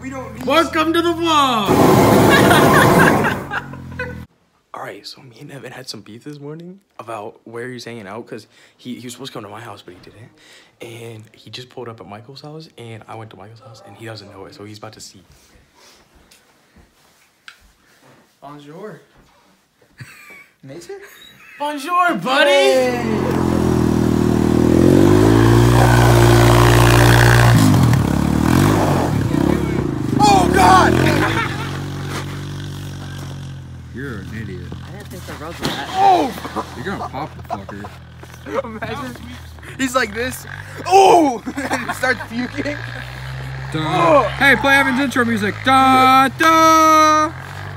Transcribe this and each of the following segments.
We don't need Welcome to the vlog! Alright, so me and Evan had some beef this morning about where he's hanging out because he was supposed to come to my house, but he didn't. And he just pulled up at Michael's house, and I went to Michael's house, and he doesn't know it, so he's about to see. Bonjour. Mason? Bonjour, buddy! Hey. Oh, God! You're an idiot. I didn't think the roads were that. Oh! You're gonna pop the fucker. Imagine. He's like this. Oh! And he starts puking. Oh. Hey, play Evan's intro music. Da da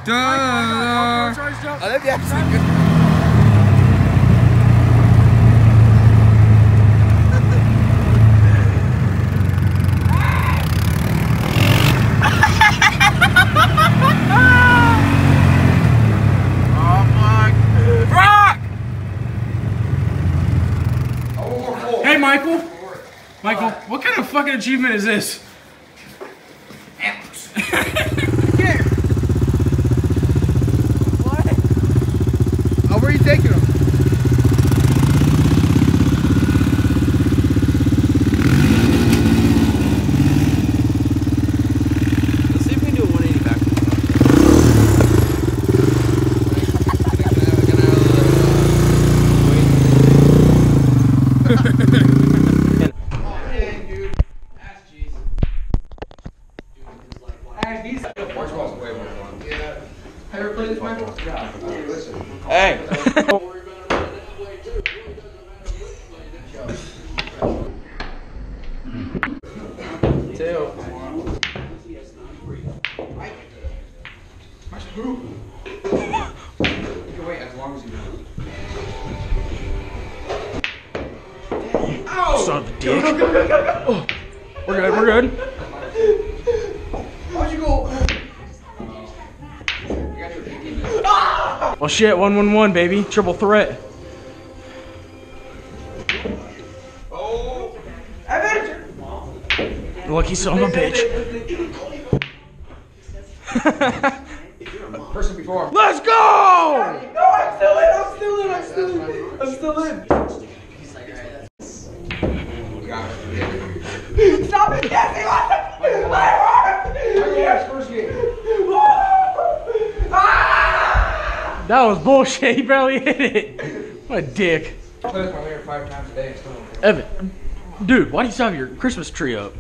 da. Oh, that'd be actually good. Hey, Michael! Michael, what kind of fucking achievement is this? What? Oh, where are you taking him? Let's see if we can do a 180 back. Ever played this, Michael? Hey! Two. Wait as long as you know. Son of a dick. Oh, we're good, we're good. Why'd you go? Well, shit, 1-1-1, baby. Triple threat. Oh! Evan! Lucky son of a bitch. Person before. Let's go! No, I'm still in! I'm still in! I'm still in! I'm still in! Stop it! Yes, he wants to! First game. That was bullshit. He barely hit it. What a dick. I play with my hair 5 times a day. Still don't care. Evan, dude, why do you still have your Christmas tree up?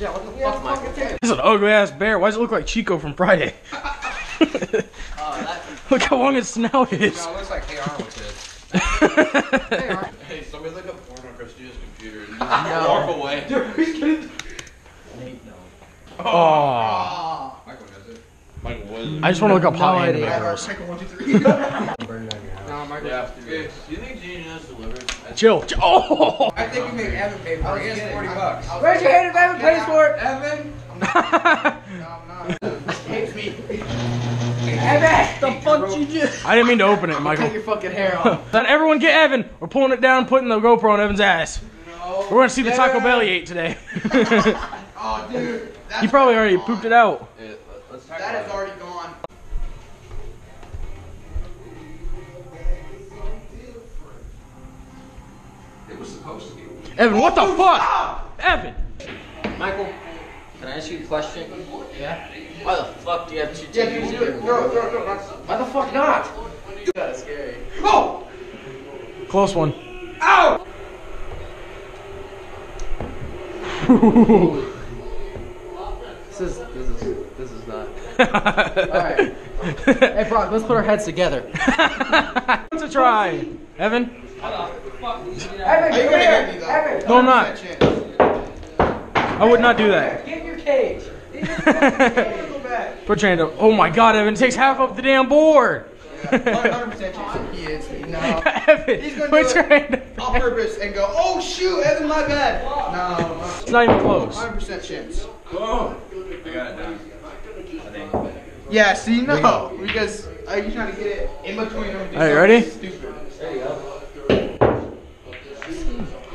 Yeah, what the fuck, Michael? This is an ugly ass bear. Why does it look like Chico from Friday? Look how long its snout is. No, it looks like Hey Arnold did. Hey, somebody look up porn on Christina's computer and No. walk away. Oh. Michael does it. Michael was. I just want to look up hot anime Michael, girls. 1, 2, 3. No, Michael. Yeah. Do you think Gina's delivered? Chill. Oh. I think you make Evan pay for it. He has $40. Raise your hand if Evan pays for it. Evan? No, I'm not. Hit me. Evan, the fuck you do? I didn't mean to open it, Michael. Take your fucking hair off. Then everyone get Evan. We're pulling it down, putting the GoPro on Evan's ass. No. We're gonna see the Taco Bell he ate today. Oh, dude. He probably already pooped it out. Yeah, let's talk That about is already gone. It was supposed to be. Evan, what the fuck? Evan. Michael, can I ask you a question? Yeah? Why the fuck do you have two Yeah, TVs dude, do it. Throw. Why the fuck not? That's scary. Oh! Close one. Ow! This is not. Alright. Hey Broc, let's put our heads together. Let's a try. Evan? Evan, are you gonna hit me though? Evan, No, I'm not. 100% chance. I would not do that. Get in your cage. Go back. Put your hand up. Oh my god, Evan, it takes half up the damn board. 100% chance he is. No. Evan, He's gonna put do your it hand up. on purpose and go, oh shoot, Evan, my bad. No. It's not even close. 100% chance. Oh, I got it down. I think. Yeah, see, no. Because are you trying to get it in between them? Alright, ready? Stupid. There you go.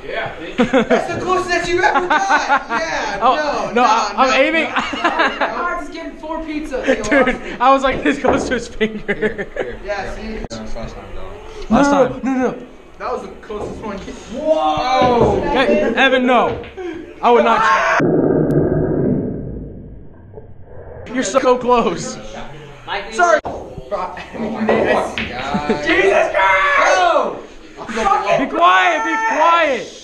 Yeah. That's the closest that you ever got. Yeah. Oh, no, I'm aiming. No. pizza. Dude, I was like, this goes to his finger. Yeah, see? Last time. No. That was the closest one. Whoa! Okay, Evan, no. I would not. You're so close. Sorry. Jesus Christ! Oh! Be quiet, be quiet.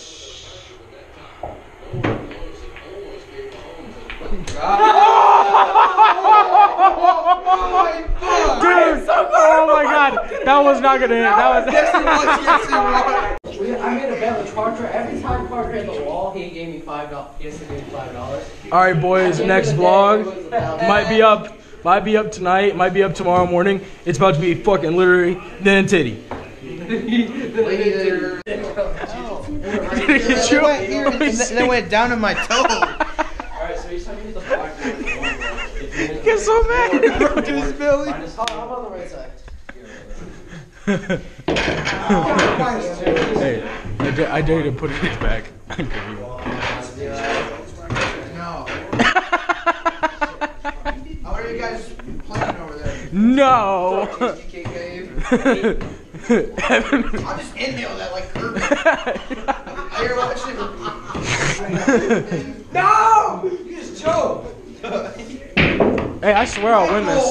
Dude, oh my god, that was not gonna hit. That was. I made a bet with Parker. Every time Parker hit the wall, he gave me $5. Yes, he gave me $5. All right, boys. Next vlog might be up. Might be up tonight. Might be up tomorrow morning. It's about to be fucking literally then titty. It went down to my toe. Alright, so he's talking to the blackboard. He gets so mad. To his belly. How about the right side? Hey, I dare you to put it back. No. How are you guys playing over there? No. I'll just inhale that like Kirby. You're watching. No! You just choked. Hey, I swear I'll win this.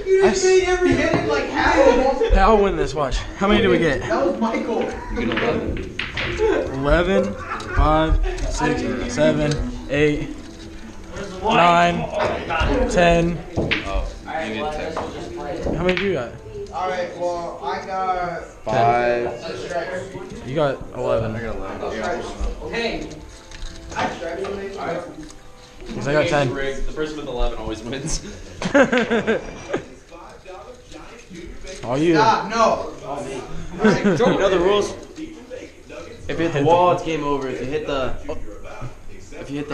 You just made every hit in like half of Hey, I'll win this. Watch. How many do we get? That was Michael. 11, 5, 6, 7, 8, 9, 10. How many do you got? Alright, well, I got 5. You got 11. I got 11. Hey! Because I got 10. The person with 11 always wins. All you. Stop, no. You know the rules? If you hit the wall, it's game over. If you hit the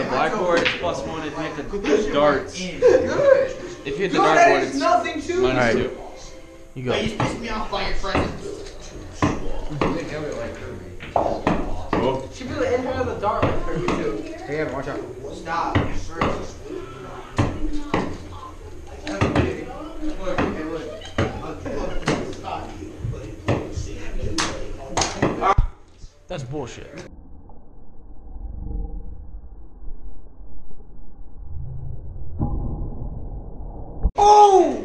blackboard, it's +1. If you hit the darts, if you hit the dartboard, it's nothing to me. Alright. You go. You just pissed me off by your presence. She really inhaled the dart like Kirby too. Hey, Evan, watch out. Stop. That's bullshit. Oh!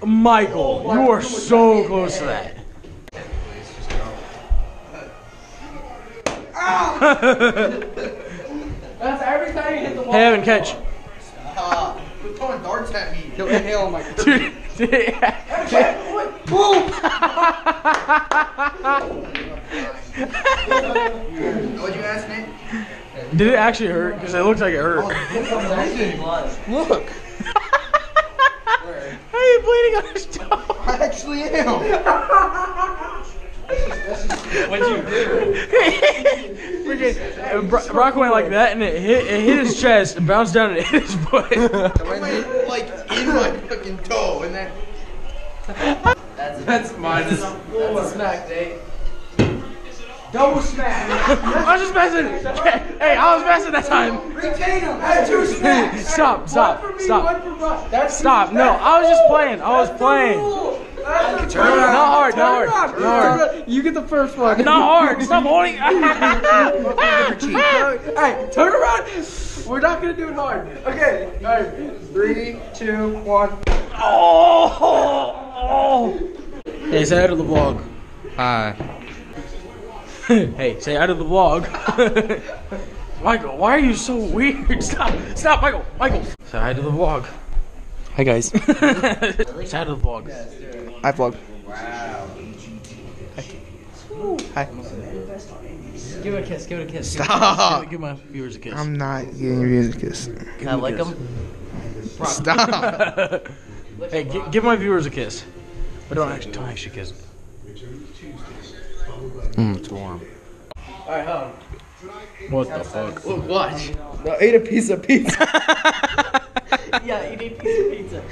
Michael, you are so close to that. That's every time you hit the wall. Hey, Evan, catch. Quit throwing darts at me. He'll inhale my Dude, What'd you ask, Nate? did it actually hurt? Because it looks like it hurt. Look. How are you bleeding on his toe? I actually am. what'd you do? Broc went like that, and it hit his chest, and bounced down, and it hit his foot. It went like in my fucking toe, and then. That's minus. That's a smack, Nate. Double smack. I was just messing. Hey, I was messing that time. Retain him. That's 2 smacks. Stop. One for Broc. That's Stop. No, I was just playing. I was playing. Not hard. You get the first one. Not hard. Stop holding. Hey, turn around. We're not gonna do it hard. Okay. All right. 3, 2, 1. Oh. Hey, say hi to the vlog. Hi. Hey, say hi to the vlog. Michael, why are you so weird? Stop, Michael. Say hi to the vlog. Hi guys. Say hi to the vlog. I vlog. Hi. Give it a kiss. Stop. Give my viewers a kiss. I'm not giving you a kiss. Can I like them? Stop. Hey, give my viewers a kiss. But don't actually kiss. It's warm. Alright, hug. What the fuck? Look, watch. No, ate a piece of pizza. Yeah, you need a piece of pizza.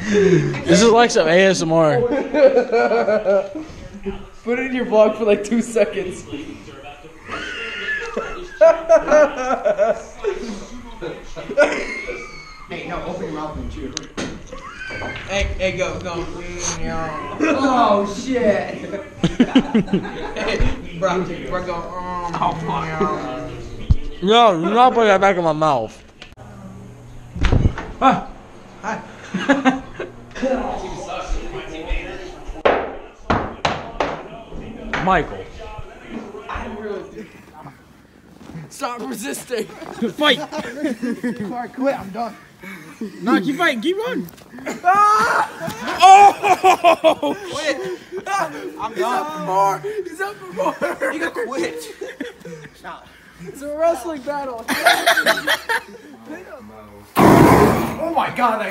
This is like some ASMR. Put it in your vlog for like 2 seconds. No, open your mouth and chew. Hey, go. Oh shit. Hey, bro, go. Oh fuck. No, do not put that back in my mouth. Hi. Michael. Stop resisting. Fight! Clark, quit. I'm done. No, keep fighting. Keep running. Oh! Quit. I'm done. For more. He's up for more. You can quit. It's a wrestling battle. Oh my god.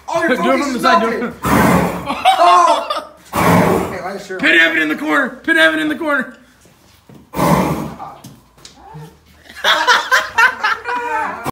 Oh, you're Do it from the side. Do it. Hey, why the shirt? Pit Evan in the corner. Pit Evan in the corner.